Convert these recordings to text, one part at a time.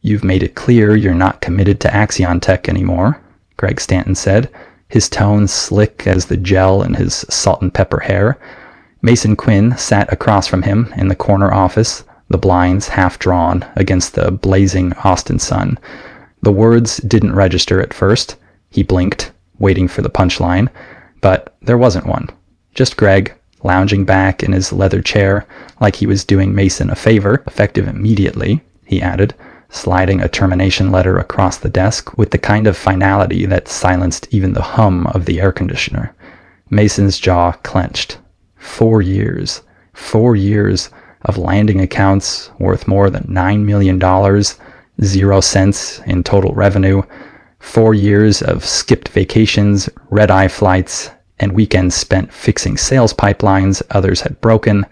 "You've made it clear you're not committed to Axion Tech anymore," Greg Stanton said, his tone slick as the gel in his salt and pepper hair. Mason Quinn sat across from him in the corner office, the blinds half drawn against the blazing Austin sun. The words didn't register at first. He blinked, waiting for the punchline, but there wasn't one. Just Greg, lounging back in his leather chair like he was doing Mason a favor, effective immediately, he added, sliding a termination letter across the desk with the kind of finality that silenced even the hum of the air conditioner. Mason's jaw clenched. 4 years. 4 years of landing accounts worth more than $9 million, 0 cents in total revenue, 4 years of skipped vacations, red-eye flights, and weekends spent fixing sales pipelines others had broken.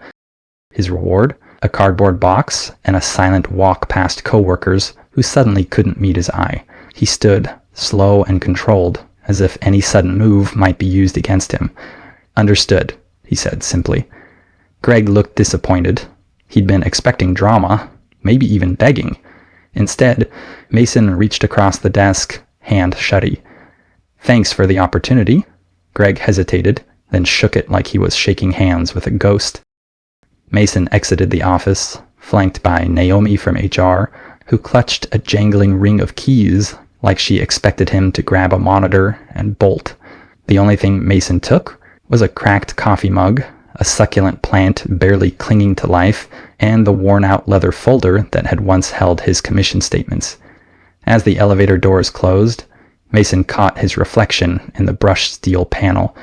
His reward? A cardboard box and a silent walk past coworkers who suddenly couldn't meet his eye. He stood, slow and controlled, as if any sudden move might be used against him. "Understood," he said simply. Greg looked disappointed. He'd been expecting drama, maybe even begging. Instead, Mason reached across the desk, hand shutty. "Thanks for the opportunity." Greg hesitated, then shook it like he was shaking hands with a ghost. Mason exited the office, flanked by Naomi from HR, who clutched a jangling ring of keys like she expected him to grab a monitor and bolt. The only thing Mason took was a cracked coffee mug, a succulent plant barely clinging to life, and the worn-out leather folder that had once held his commission statements. As the elevator doors closed, Mason caught his reflection in the brushed steel panel.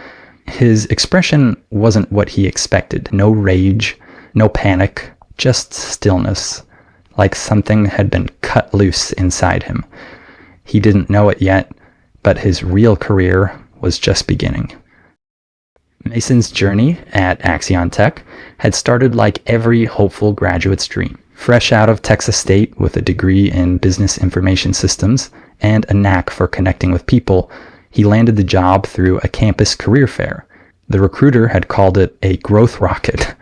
His expression wasn't what he expected. No rage, no panic, just stillness, like something had been cut loose inside him. He didn't know it yet, but his real career was just beginning. Mason's journey at Axion Tech had started like every hopeful graduate's dream. Fresh out of Texas State with a degree in business information systems and a knack for connecting with people, he landed the job through a campus career fair. The recruiter had called it a growth rocket,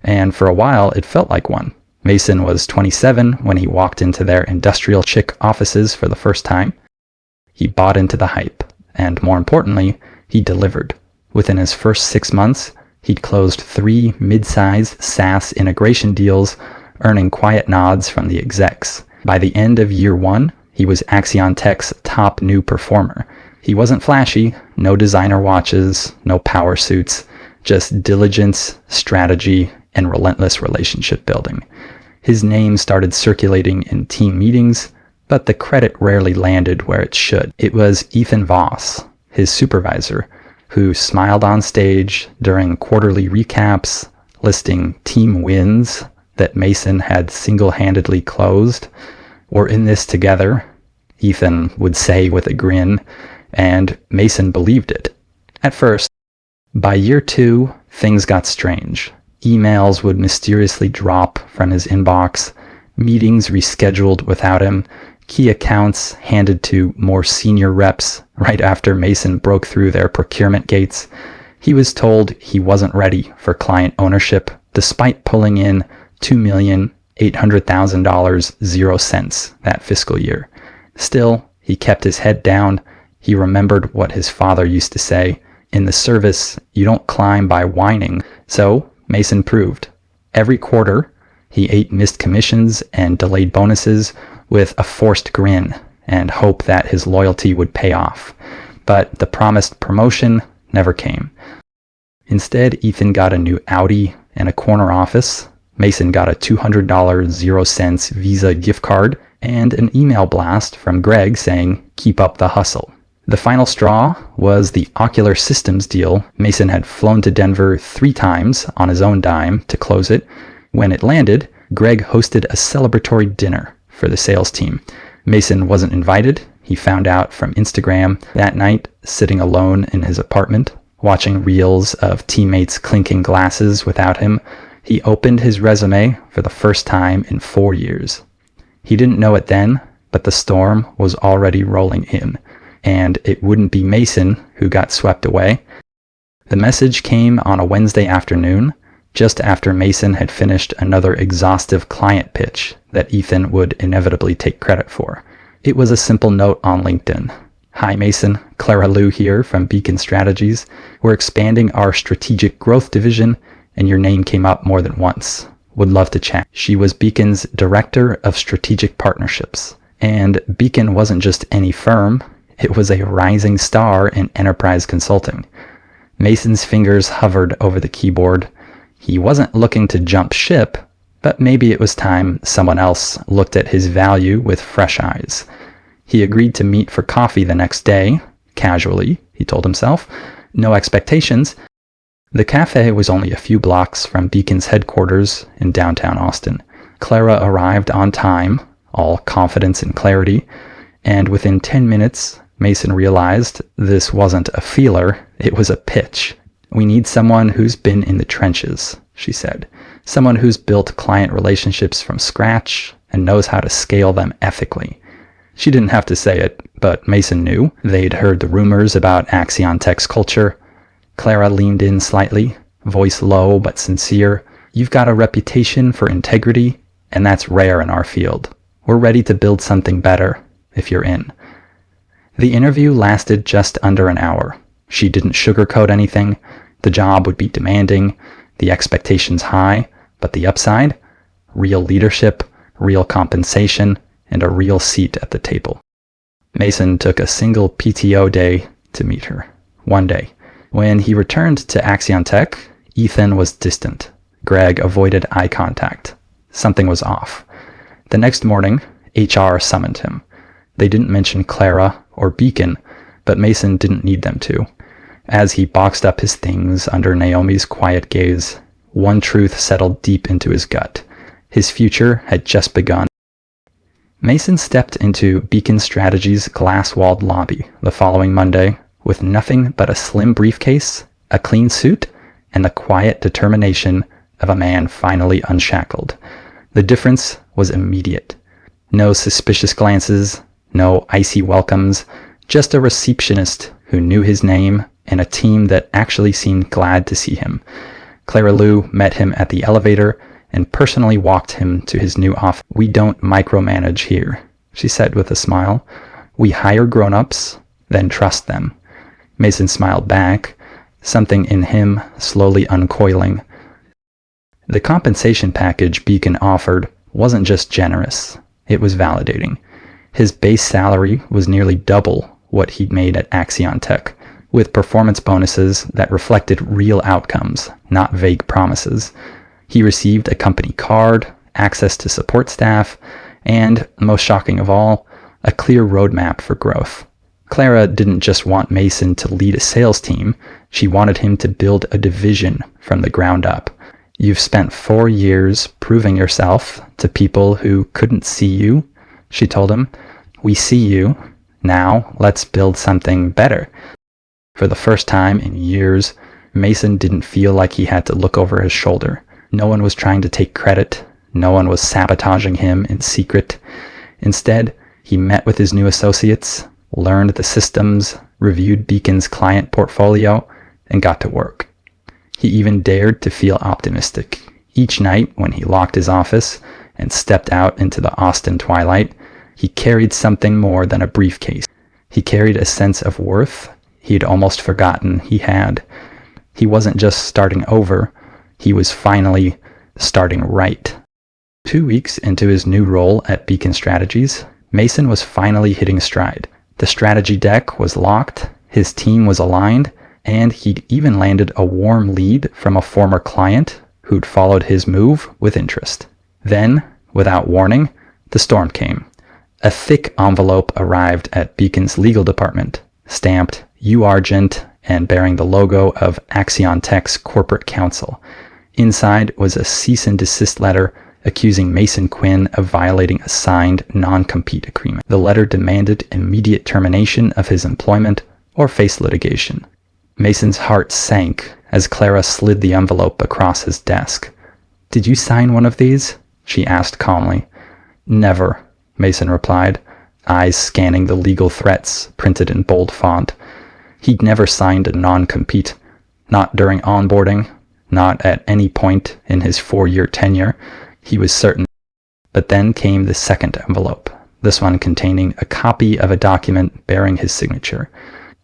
and for a while it felt like one. Mason was 27 when he walked into their industrial chic offices for the first time. He bought into the hype, and more importantly, he delivered. Within his first 6 months, he'd closed 3 mid-sized SaaS integration deals, earning quiet nods from the execs. By the end of year 1, he was Axion Tech's top new performer. He wasn't flashy, no designer watches, no power suits, just diligence, strategy, and relentless relationship building. His name started circulating in team meetings, but the credit rarely landed where it should. It was Ethan Voss, his supervisor, who smiled on stage during quarterly recaps, listing team wins that Mason had single-handedly closed. "We're in this together," Ethan would say with a grin, and Mason believed it. At first. By year 2, things got strange. Emails would mysteriously drop from his inbox, meetings rescheduled without him, key accounts handed to more senior reps right after Mason broke through their procurement gates. He was told he wasn't ready for client ownership, despite pulling in $2,800,000 0 cents that fiscal year. Still, he kept his head down. He remembered what his father used to say, "In the service, you don't climb by whining." So, Mason proved. Every quarter, he ate missed commissions and delayed bonuses with a forced grin and hope that his loyalty would pay off. But the promised promotion never came. Instead, Ethan got a new Audi and a corner office. Mason got a $200 0 cents Visa gift card and an email blast from Greg saying, "Keep up the hustle." The final straw was the Ocular Systems deal. Mason had flown to Denver 3 times on his own dime to close it. When it landed, Greg hosted a celebratory dinner for the sales team. Mason wasn't invited. He found out from Instagram that night, sitting alone in his apartment, watching reels of teammates clinking glasses without him. He opened his resume for the first time in 4 years. He didn't know it then, but the storm was already rolling in. And it wouldn't be Mason who got swept away. The message came on a Wednesday afternoon, just after Mason had finished another exhaustive client pitch that Ethan would inevitably take credit for. It was a simple note on LinkedIn. "Hi Mason, Clara Liu here from Beacon Strategies. We're expanding our strategic growth division and your name came up more than once. Would love to chat." She was Beacon's Director of Strategic Partnerships. And Beacon wasn't just any firm, it was a rising star in enterprise consulting. Mason's fingers hovered over the keyboard. He wasn't looking to jump ship, but maybe it was time someone else looked at his value with fresh eyes. He agreed to meet for coffee the next day, casually, he told himself. No expectations. The cafe was only a few blocks from Beacon's headquarters in downtown Austin. Clara arrived on time, all confidence and clarity, and within 10 minutes, Mason realized this wasn't a feeler, it was a pitch. "We need someone who's been in the trenches," she said. "Someone who's built client relationships from scratch and knows how to scale them ethically." She didn't have to say it, but Mason knew. They'd heard the rumors about Axion Tech's culture. Clara leaned in slightly, voice low but sincere. "You've got a reputation for integrity, and that's rare in our field. We're ready to build something better, if you're in." The interview lasted just under an hour. She didn't sugarcoat anything. The job would be demanding, the expectations high, but the upside? Real leadership, real compensation, and a real seat at the table. Mason took a single PTO day to meet her. One day. When he returned to Axion Tech, Ethan was distant. Greg avoided eye contact. Something was off. The next morning, HR summoned him. They didn't mention Clara or Beacon, but Mason didn't need them to. As he boxed up his things under Naomi's quiet gaze, one truth settled deep into his gut. His future had just begun. Mason stepped into Beacon Strategies' glass-walled lobby the following Monday with nothing but a slim briefcase, a clean suit, and the quiet determination of a man finally unshackled. The difference was immediate. No suspicious glances, no icy welcomes, just a receptionist who knew his name and a team that actually seemed glad to see him. Clara Liu met him at the elevator and personally walked him to his new office. "We don't micromanage here," she said with a smile. "We hire grown-ups, then trust them." Mason smiled back, something in him slowly uncoiling. The compensation package Beacon offered wasn't just generous, it was validating. His base salary was nearly double what he'd made at Axion Tech, with performance bonuses that reflected real outcomes, not vague promises. He received a company card, access to support staff, and, most shocking of all, a clear roadmap for growth. Clara didn't just want Mason to lead a sales team, she wanted him to build a division from the ground up. "You've spent 4 years proving yourself to people who couldn't see you," she told him. "We see you. Now let's build something better." For the first time in years, Mason didn't feel like he had to look over his shoulder. No one was trying to take credit. No one was sabotaging him in secret. Instead, he met with his new associates, learned the systems, reviewed Beacon's client portfolio, and got to work. He even dared to feel optimistic. Each night when he locked his office and stepped out into the Austin twilight, he carried something more than a briefcase. He carried a sense of worth he'd almost forgotten he had. He wasn't just starting over, he was finally starting right. 2 weeks into his new role at Beacon Strategies, Mason was finally hitting stride. The strategy deck was locked, his team was aligned, and he'd even landed a warm lead from a former client who'd followed his move with interest. Then, without warning, the storm came. A thick envelope arrived at Beacon's legal department, stamped U-Argent and bearing the logo of Axion Tech's corporate counsel. Inside was a cease and desist letter accusing Mason Quinn of violating a signed non-compete agreement. The letter demanded immediate termination of his employment or face litigation. Mason's heart sank as Clara slid the envelope across his desk. "Did you sign one of these?" she asked calmly. "Never," Mason replied, eyes scanning the legal threats printed in bold font. He'd never signed a non-compete. Not during onboarding, not at any point in his 4-year tenure, he was certain. But then came the second envelope, this one containing a copy of a document bearing his signature.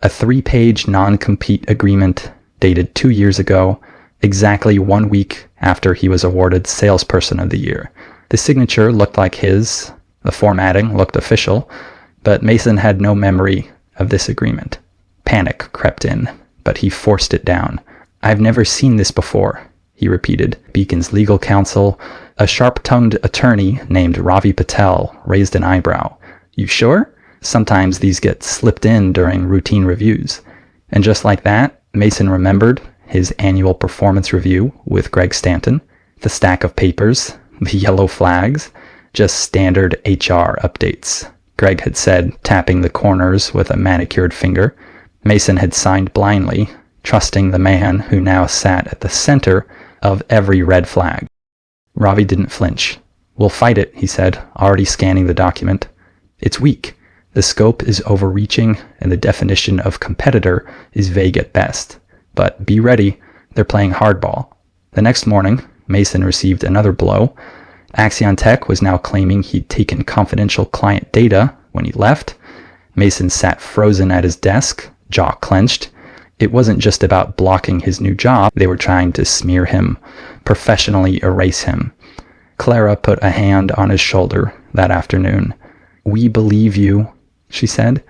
A 3-page non-compete agreement dated 2 years ago, exactly 1 week after he was awarded Salesperson of the Year. The signature looked like his, the formatting looked official, but Mason had no memory of this agreement. Panic crept in, but he forced it down. "I've never seen this before," he repeated. Beacon's legal counsel, a sharp-tongued attorney named Ravi Patel, raised an eyebrow. "You sure? Sometimes these get slipped in during routine reviews." And just like that, Mason remembered his annual performance review with Greg Stanton, the stack of papers, the yellow flags, just standard HR updates. Greg had said, tapping the corners with a manicured finger. Mason had signed blindly, trusting the man who now sat at the center of every red flag. Ravi didn't flinch. "We'll fight it," he said, already scanning the document. "It's weak. The scope is overreaching, and the definition of competitor is vague at best. But be ready, they're playing hardball." The next morning, Mason received another blow. Axion Tech was now claiming he'd taken confidential client data when he left. Mason sat frozen at his desk, jaw clenched. It wasn't just about blocking his new job. They were trying to smear him, professionally erase him. Clara put a hand on his shoulder that afternoon. "We believe you," she said,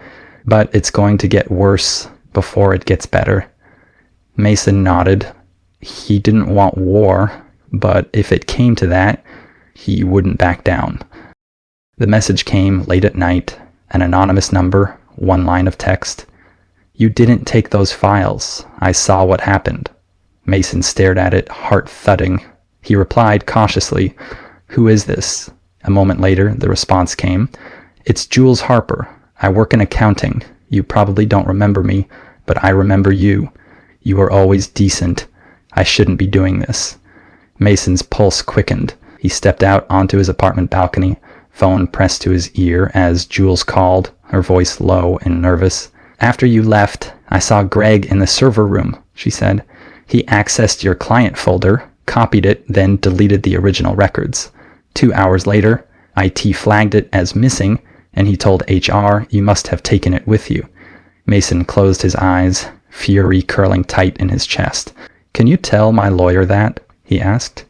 "but it's going to get worse before it gets better." Mason nodded. He didn't want war, but if it came to that, he wouldn't back down. The message came late at night, an anonymous number, 1 line of text. "You didn't take those files. I saw what happened." Mason stared at it, heart thudding. He replied cautiously, "Who is this?" A moment later, the response came. "It's Jules Harper. I work in accounting. You probably don't remember me, but I remember you. You were always decent. I shouldn't be doing this." Mason's pulse quickened. He stepped out onto his apartment balcony, phone pressed to his ear as Jules called, her voice low and nervous. "After you left, I saw Greg in the server room," she said. "He accessed your client folder, copied it, then deleted the original records. 2 hours later, IT flagged it as missing, and he told HR you must have taken it with you." Mason closed his eyes, fury curling tight in his chest. "Can you tell my lawyer that?" he asked.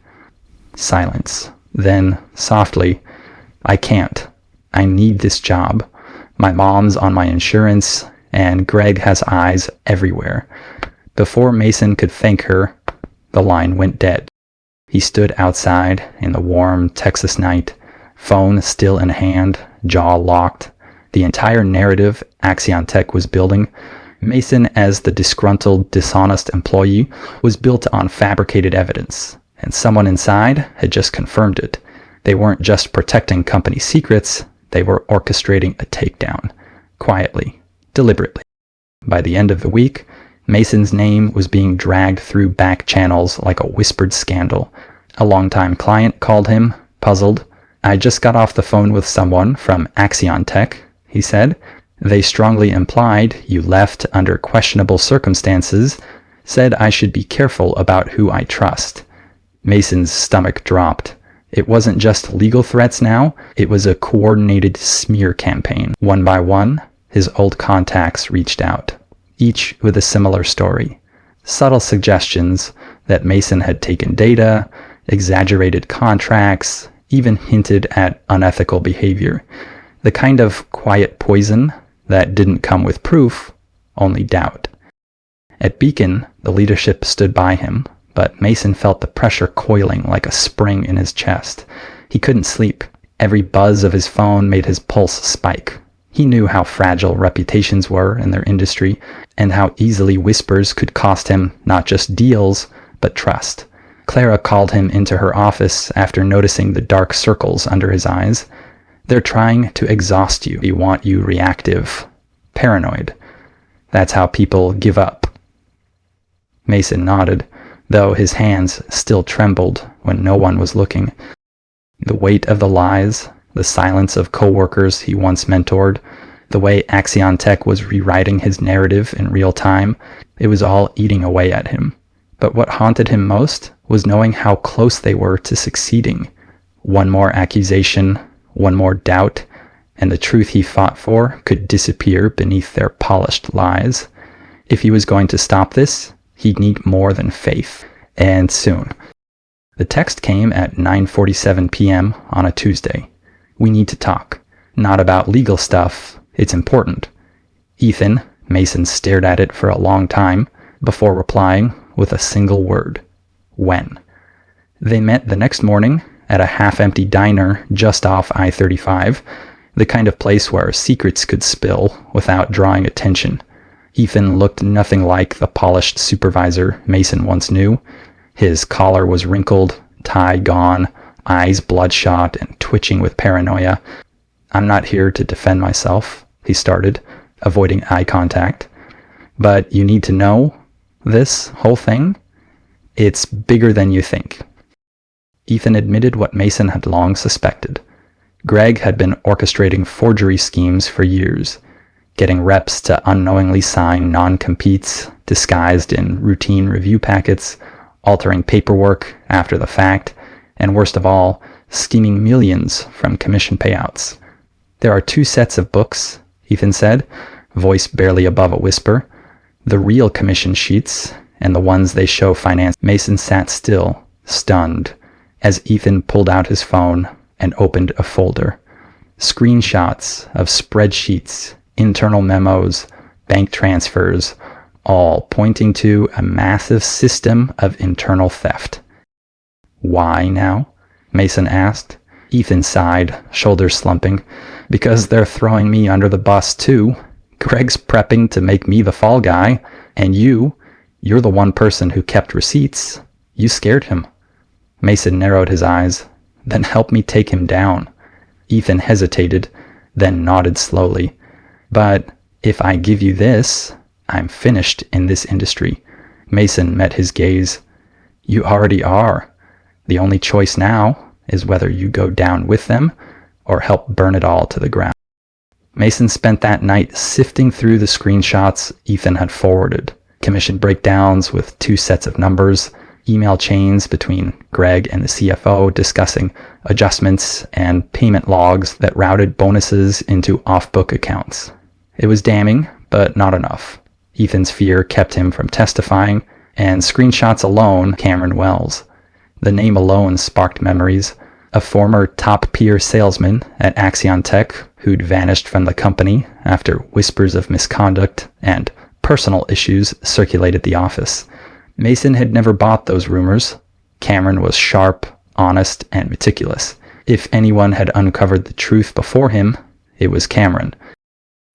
Silence. Then, softly, "I can't. I need this job. My mom's on my insurance, and Greg has eyes everywhere." Before Mason could thank her, the line went dead. He stood outside in the warm Texas night, phone still in hand, jaw locked. The entire narrative Axion Tech was building, Mason as the disgruntled, dishonest employee, was built on fabricated evidence, and someone inside had just confirmed it. They weren't just protecting company secrets, they were orchestrating a takedown, quietly, deliberately. By the end of the week, Mason's name was being dragged through back channels like a whispered scandal. A longtime client called him, puzzled. "I just got off the phone with someone from Axion Tech," he said. "They strongly implied you left under questionable circumstances, said I should be careful about who I trust." Mason's stomach dropped. It wasn't just legal threats now, it was a coordinated smear campaign. One by one, his old contacts reached out, each with a similar story. Subtle suggestions that Mason had taken data, exaggerated contracts, even hinted at unethical behavior. The kind of quiet poison that didn't come with proof, only doubt. At Beacon, the leadership stood by him, but Mason felt the pressure coiling like a spring in his chest. He couldn't sleep. Every buzz of his phone made his pulse spike. He knew how fragile reputations were in their industry, and how easily whispers could cost him not just deals, but trust. Clara called him into her office after noticing the dark circles under his eyes. "They're trying to exhaust you. They want you reactive, paranoid. That's how people give up." Mason nodded, though his hands still trembled when no one was looking. The weight of the lies, the silence of coworkers he once mentored, the way Axion Tech was rewriting his narrative in real time, it was all eating away at him. But what haunted him most was knowing how close they were to succeeding. One more accusation, one more doubt, and the truth he fought for could disappear beneath their polished lies. If he was going to stop this, he'd need more than faith, and soon. The text came at 9:47 p.m. on a Tuesday. "We need to talk. Not about legal stuff. It's important." Ethan, Mason stared at it for a long time before replying with a single word: when. They met the next morning at a half-empty diner just off I-35, the kind of place where secrets could spill without drawing attention. Ethan looked nothing like the polished supervisor Mason once knew. His collar was wrinkled, tie gone, eyes bloodshot and twitching with paranoia. "I'm not here to defend myself," he started, avoiding eye contact. "But you need to know this whole thing? It's bigger than you think." Ethan admitted what Mason had long suspected. Greg had been orchestrating forgery schemes for years, getting reps to unknowingly sign non-competes disguised in routine review packets, altering paperwork after the fact, and worst of all, scheming millions from commission payouts. "There are two sets of books," Ethan said, voice barely above a whisper. "The real commission sheets and the ones they show finance." Mason sat still, stunned, as Ethan pulled out his phone and opened a folder. Screenshots of spreadsheets, internal memos, bank transfers, all pointing to a massive system of internal theft. "Why now?" Mason asked. Ethan sighed, shoulders slumping. "Because they're throwing me under the bus too. Greg's prepping to make me the fall guy, and you're the one person who kept receipts. You scared him." Mason narrowed his eyes. "Then help me take him down." Ethan hesitated, then nodded slowly. "But if I give you this, I'm finished in this industry." Mason met his gaze. "You already are. The only choice now is whether you go down with them or help burn it all to the ground." Mason spent that night sifting through the screenshots Ethan had forwarded. Commission breakdowns with two sets of numbers, email chains between Greg and the CFO discussing adjustments, and payment logs that routed bonuses into off-book accounts. It was damning, but not enough. Ethan's fear kept him from testifying, and screenshots alone, Cameron Wells. The name alone sparked memories. A former top-peer salesman at Axion Tech who'd vanished from the company after whispers of misconduct and personal issues circulated the office. Mason had never bought those rumors. Cameron was sharp, honest, and meticulous. If anyone had uncovered the truth before him, it was Cameron.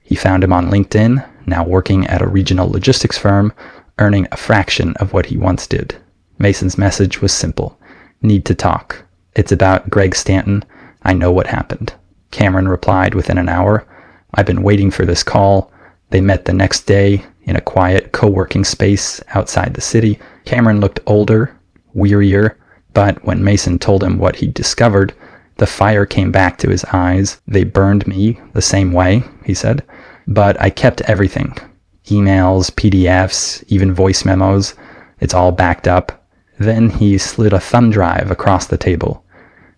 He found him on LinkedIn, now working at a regional logistics firm, earning a fraction of what he once did. Mason's message was simple: "Need to talk. It's about Greg Stanton. I know what happened." Cameron replied within an hour. "I've been waiting for this call." They met the next day in a quiet co-working space outside the city. Cameron looked older, wearier, but when Mason told him what he'd discovered, the fire came back to his eyes. "They burned me the same way," he said, "but I kept everything. Emails, PDFs, even voice memos. It's all backed up." Then he slid a thumb drive across the table.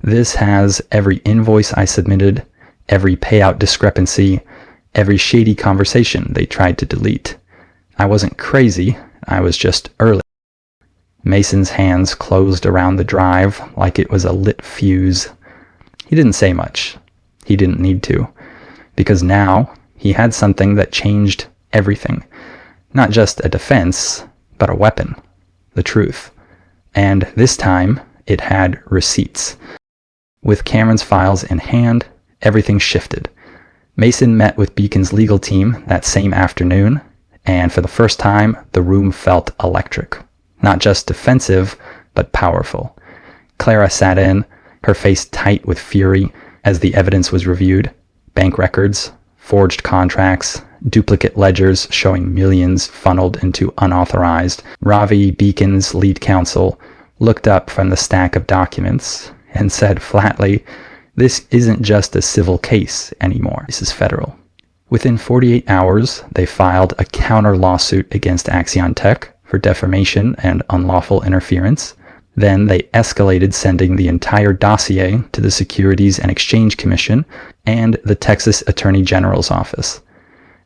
"This has every invoice I submitted, every payout discrepancy, every shady conversation they tried to delete. I wasn't crazy, I was just early." Mason's hands closed around the drive like it was a lit fuse. He didn't say much. He didn't need to. Because now he had something that changed everything. Not just a defense, but a weapon. The truth. And this time, it had receipts. With Cameron's files in hand, everything shifted. Mason met with Beacon's legal team that same afternoon, and for the first time, the room felt electric. Not just defensive, but powerful. Clara sat in, her face tight with fury as the evidence was reviewed. Bank records, forged contracts, duplicate ledgers showing millions funneled into unauthorized. Ravi, Beacon's lead counsel, looked up from the stack of documents and said flatly, "This isn't just a civil case anymore. This is federal." Within 48 hours, they filed a counter lawsuit against Axion Tech, for defamation and unlawful interference. Then they escalated, sending the entire dossier to the Securities and Exchange Commission and the Texas Attorney General's office.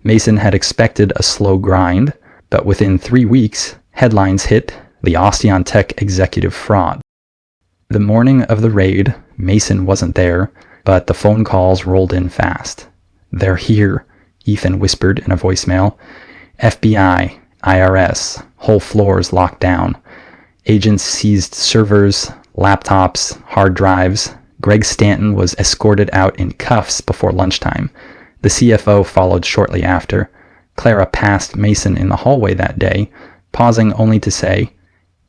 Mason had expected a slow grind, but within 3 weeks, headlines hit the Osteontech executive fraud. The morning of the raid, Mason wasn't there, but the phone calls rolled in fast. "They're here," Ethan whispered in a voicemail. "FBI, IRS, whole floors locked down. Agents seized servers, laptops, hard drives. Greg Stanton was escorted out in cuffs before lunchtime. The CFO followed shortly after. Clara passed Mason in the hallway that day, pausing only to say,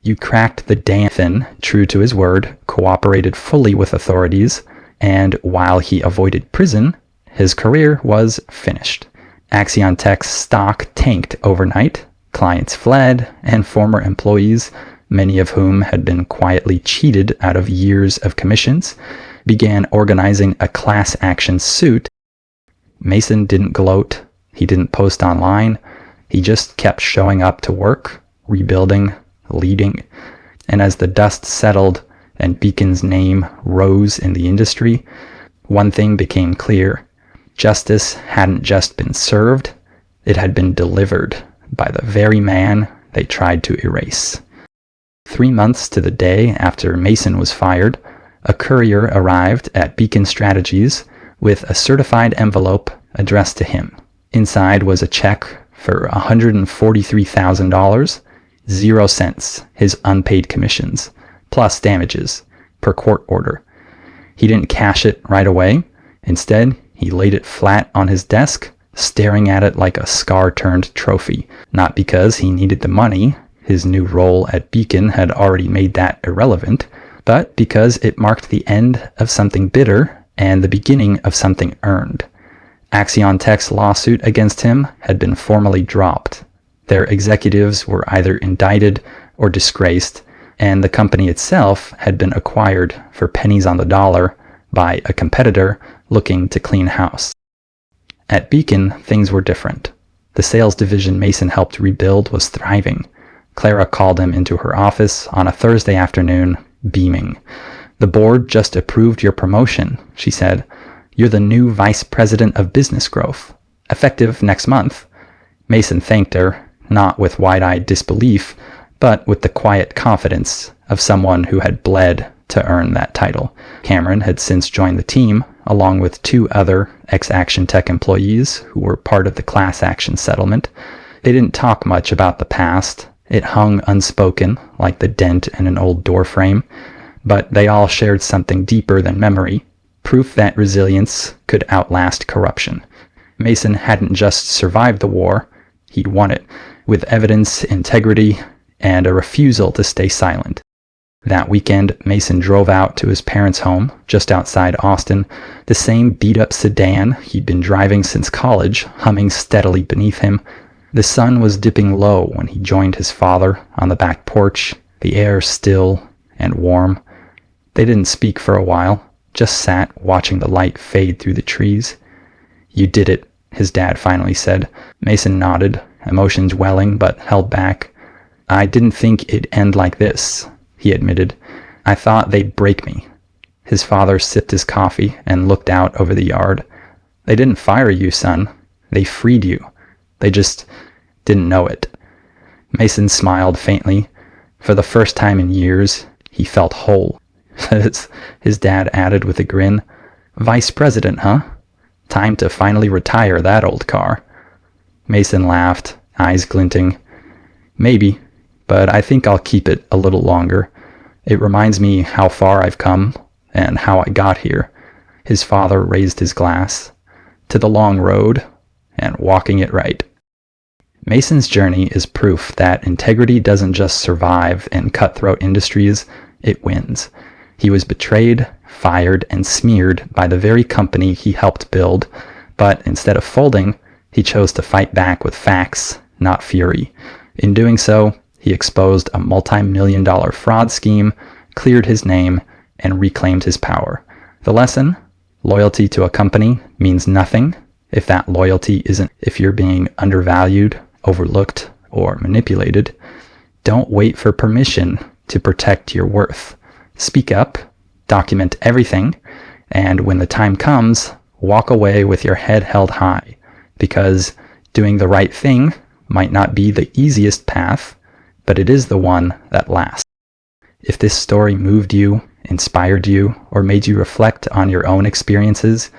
'You cracked the damn thing,' true to his word, cooperated fully with authorities, and while he avoided prison, his career was finished. Axiontech's stock tanked overnight, clients fled, and former employees, many of whom had been quietly cheated out of years of commissions, began organizing a class action suit. Mason didn't gloat. He didn't post online. He just kept showing up to work, rebuilding, leading. And as the dust settled and Beacon's name rose in the industry, one thing became clear. Justice hadn't just been served, it had been delivered by the very man they tried to erase. 3 months to the day after Mason was fired, a courier arrived at Beacon Strategies with a certified envelope addressed to him. Inside was a check for $143,000, 0 cents, his unpaid commissions, plus damages, per court order. He didn't cash it right away. Instead, he laid it flat on his desk, staring at it like a scar-turned trophy, not because he needed the money. His new role at Beacon had already made that irrelevant, but because it marked the end of something bitter and the beginning of something earned. Axiontech's lawsuit against him had been formally dropped. Their executives were either indicted or disgraced, and the company itself had been acquired for pennies on the dollar by a competitor looking to clean house. At Beacon, things were different. The sales division Mason helped rebuild was thriving. Clara called him into her office on a Thursday afternoon, beaming. "The board just approved your promotion," she said. "You're the new vice president of business growth, effective next month." Mason thanked her, not with wide-eyed disbelief, but with the quiet confidence of someone who had bled to earn that title. Cameron had since joined the team, along with 2 other ex-Action Tech employees who were part of the class action settlement. They didn't talk much about the past. It hung unspoken, like the dent in an old door frame, but they all shared something deeper than memory, proof that resilience could outlast corruption. Mason hadn't just survived the war, he'd won it, with evidence, integrity, and a refusal to stay silent. That weekend, Mason drove out to his parents' home, just outside Austin, the same beat-up sedan he'd been driving since college, humming steadily beneath him. The sun was dipping low when he joined his father on the back porch, the air still and warm. They didn't speak for a while, just sat watching the light fade through the trees. "You did it," his dad finally said. Mason nodded, emotions welling but held back. "I didn't think it'd end like this," he admitted. "I thought they'd break me." His father sipped his coffee and looked out over the yard. "They didn't fire you, son. They freed you. They just didn't know it." Mason smiled faintly. For the first time in years, he felt whole. His dad added with a grin. "Vice president, huh? Time to finally retire that old car." Mason laughed, eyes glinting. "Maybe, but I think I'll keep it a little longer. It reminds me how far I've come and how I got here." His father raised his glass. "To the long road and walking it right." Mason's journey is proof that integrity doesn't just survive in cutthroat industries, it wins. He was betrayed, fired, and smeared by the very company he helped build, but instead of folding, he chose to fight back with facts, not fury. In doing so, he exposed a multi-million-dollar fraud scheme, cleared his name, and reclaimed his power. The lesson? Loyalty to a company means nothing if that loyalty isn't if you're being undervalued, overlooked, or manipulated. Don't wait for permission to protect your worth. Speak up, document everything, and when the time comes, walk away with your head held high, because doing the right thing might not be the easiest path, but it is the one that lasts. If this story moved you, inspired you, or made you reflect on your own experiences,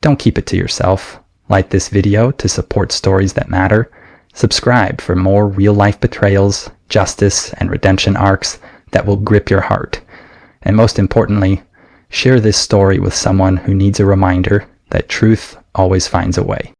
don't keep it to yourself. Like this video to support stories that matter. Subscribe for more real-life betrayals, justice, and redemption arcs that will grip your heart. And most importantly, share this story with someone who needs a reminder that truth always finds a way.